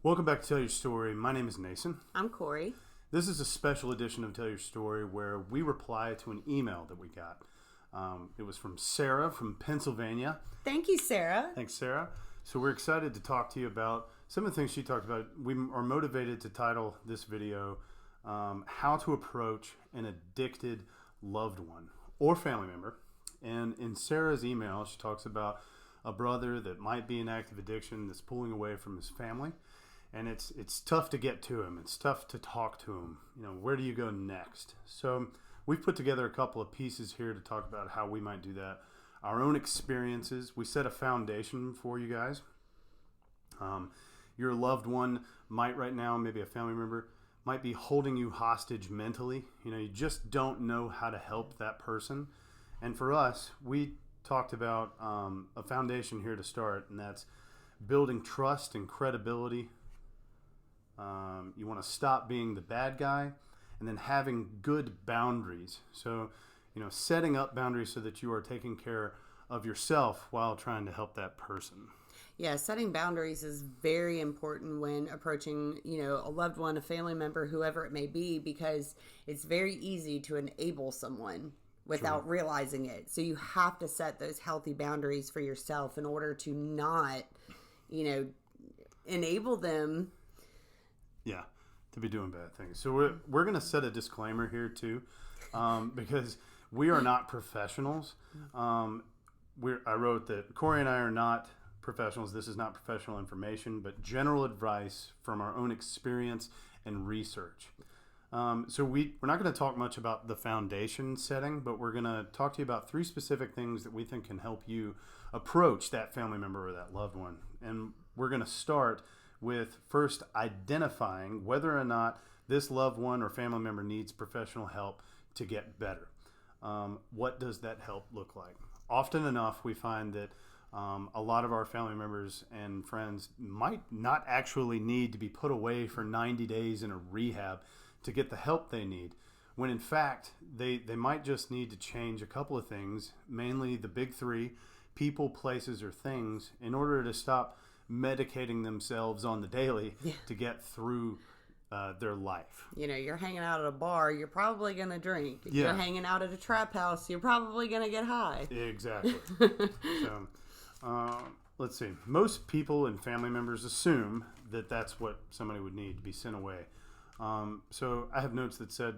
Welcome back to Tell Your Story. My name is Nason. I'm Corey. This is a special edition of Tell Your Story where we reply to an email that we got. It was from Sarah from Pennsylvania. Thank you, Sarah. Thanks, Sarah. So we're excited to talk to you about some of the things she talked about. We are motivated to title this video, How to Approach an Addicted Loved One or Family Member. And in Sarah's email, she talks about a brother that might be in active addiction that's pulling away from his family. And it's tough to get to him. It's tough to talk to him. You know, where do you go next? So we've put together a couple of pieces here to talk about how we might do that. Our own experiences. We set a foundation for you guys. Your loved one might right now, maybe a family member, might be holding you hostage mentally. You know, you just don't know how to help that person. And for us, we talked about a foundation here to start, and that's building trust and credibility. You want to stop being the bad guy, and then having good boundaries. So, you know, setting up boundaries so that you are taking care of yourself while trying to help that person. Yeah, setting boundaries is very important when approaching, a loved one, a family member, whoever it may be, because it's very easy to enable someone without realizing it. So you have to set those healthy boundaries for yourself in order to not, enable them. Yeah, to be doing bad things. So we're going to set a disclaimer here too, because we are not professionals. I wrote that Corey and I are not professionals. This is not professional information, but general advice from our own experience and research. So we're not going to talk much about the foundation setting, but we're going to talk to you about 3 specific things that we think can help you approach that family member or that loved one. And we're going to start with first identifying whether or not this loved one or family member needs professional help to get better. What does that help look like? Often enough, we find that a lot of our family members and friends might not actually need to be put away for 90 days in a rehab to get the help they need, when in fact, they might just need to change a couple of things, mainly the big 3, people, places, or things, in order to stop medicating themselves on the daily to get through their life. You're hanging out at a bar, you're probably going to drink. If you're hanging out at a trap house, you're probably going to get high. Exactly. So, let's see. Most people and family members assume that that's what somebody would need to be sent away. So I have notes that said,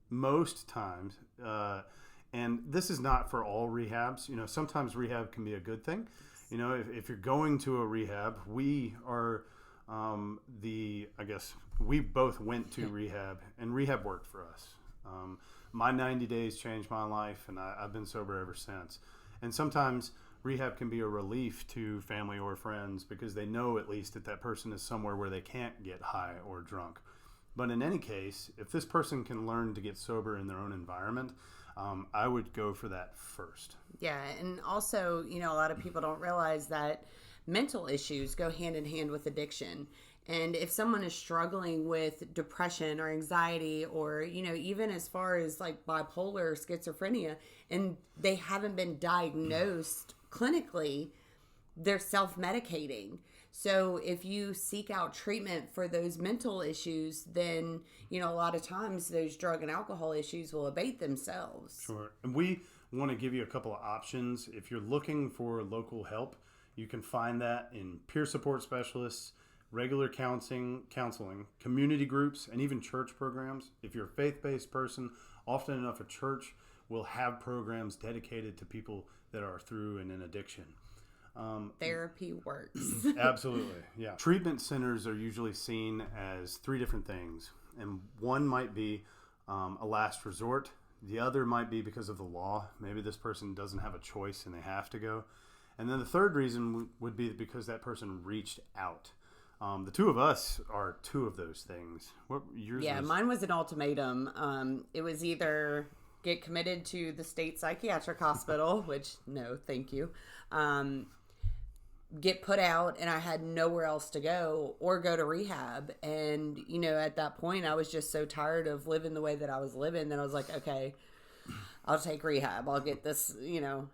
most times, and this is not for all rehabs, sometimes rehab can be a good thing. If you're going to a rehab, we are we both went to rehab, and rehab worked for us. My 90 days changed my life, and I've been sober ever since. And sometimes rehab can be a relief to family or friends because they know at least that person is somewhere where they can't get high or drunk. But in any case, if this person can learn to get sober in their own environment, I would go for that first. Yeah, and also, a lot of people don't realize that mental issues go hand in hand with addiction. And if someone is struggling with depression or anxiety or, even as far as like bipolar or schizophrenia, and they haven't been diagnosed clinically, they're self-medicating. So if you seek out treatment for those mental issues, then, a lot of times those drug and alcohol issues will abate themselves. Sure. And we want to give you a couple of options. If you're looking for local help, you can find that in peer support specialists, regular counseling, community groups, and even church programs. If you're a faith-based person, often enough a church will have programs dedicated to people that are through an addiction. Therapy works. Absolutely, yeah. Treatment centers are usually seen as 3 different things. And one might be a last resort. The other might be because of the law. Maybe this person doesn't have a choice and they have to go. And then the third reason would be because that person reached out. The 2 of us are 2 of those things. What yours? Yeah, mine was an ultimatum. It was either get committed to the state psychiatric hospital, which no, thank you. Get put out, and I had nowhere else to go, or go to rehab. And at that point, I was just so tired of living the way that I was living that I was like, okay, I'll take rehab. I'll get this.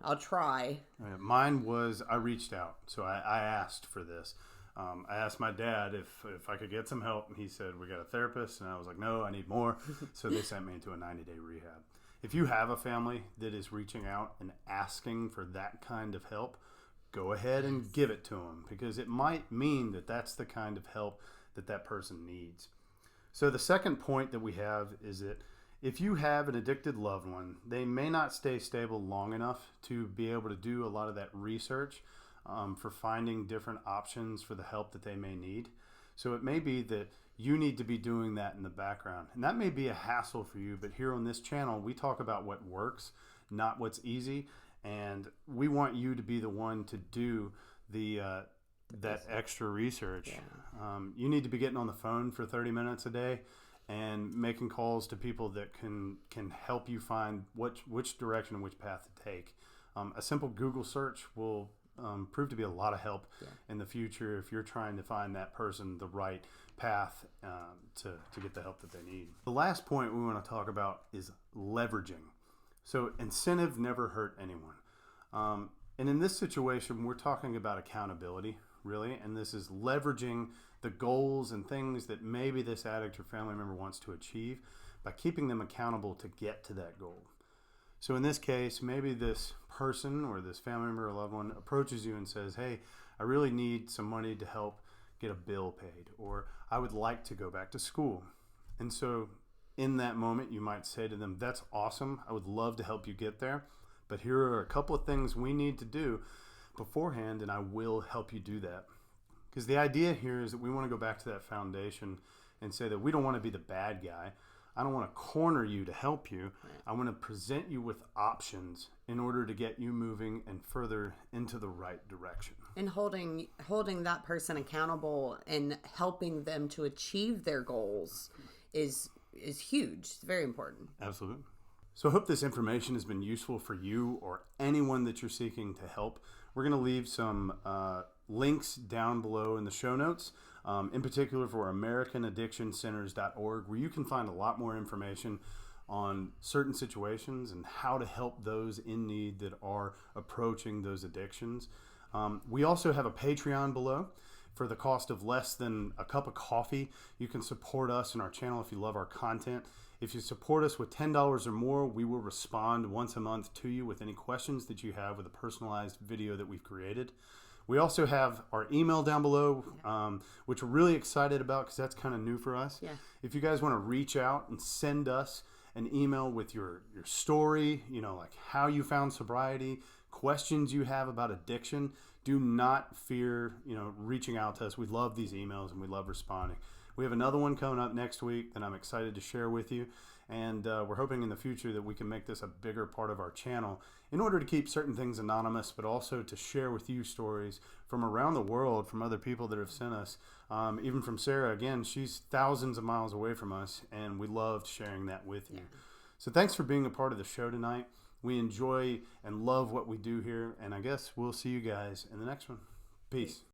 I'll try. Mine was I reached out, so I asked for this. I asked my dad if I could get some help, and he said, we got a therapist. And I was like, no, I need more. So they sent me into a 90-day rehab. If you have a family that is reaching out and asking for that kind of help, go ahead and give it to them, because it might mean that that's the kind of help that that person needs. So the second point that we have is that if you have an addicted loved one, they may not stay stable long enough to be able to do a lot of that research for finding different options for the help that they may need. So it may be that you need to be doing that in the background. And that may be a hassle for you, but here on this channel, we talk about what works, not what's easy. And we want you to be the one to do that extra research. Yeah. You need to be getting on the phone for 30 minutes a day and making calls to people that can help you find which direction and which path to take. A simple Google search will prove to be a lot of help in the future if you're trying to find that person the right path to get the help that they need. The last point we want to talk about is leveraging. So incentive never hurt anyone. And in this situation, we're talking about accountability, really, and this is leveraging the goals and things that maybe this addict or family member wants to achieve by keeping them accountable to get to that goal. So in this case, maybe this person or this family member or loved one approaches you and says, hey, I really need some money to help get a bill paid, or I would like to go back to school. And so in that moment, you might say to them, that's awesome. I would love to help you get there, but here are a couple of things we need to do beforehand, and I will help you do that. Because the idea here is that we want to go back to that foundation and say that we don't want to be the bad guy. I don't want to corner you to help you. Right. I want to present you with options in order to get you moving and further into the right direction. And holding that person accountable and helping them to achieve their goals is huge. It's very important. Absolutely. So I hope this information has been useful for you or anyone that you're seeking to help. We're going to leave some links down below in the show notes, in particular for AmericanAddictionCenters.org, where you can find a lot more information on certain situations and how to help those in need that are approaching those addictions. We also have a Patreon below. For the cost of less than a cup of coffee, you can support us and our channel if you love our content. If you support us with $10 or more, we will respond once a month to you with any questions that you have with a personalized video that we've created. We also have our email down below, which we're really excited about because that's kind of new for us. Yeah. If you guys want to reach out and send us an email with your story, like how you found sobriety, questions you have about addiction, do not fear, reaching out to us. We love these emails and we love responding. We have another one coming up next week that I'm excited to share with you. And we're hoping in the future that we can make this a bigger part of our channel in order to keep certain things anonymous, but also to share with you stories from around the world, from other people that have sent us. Even from Sarah, again, she's thousands of miles away from us, and we loved sharing that with you. Yeah. So thanks for being a part of the show tonight. We enjoy and love what we do here, and I guess we'll see you guys in the next one. Peace.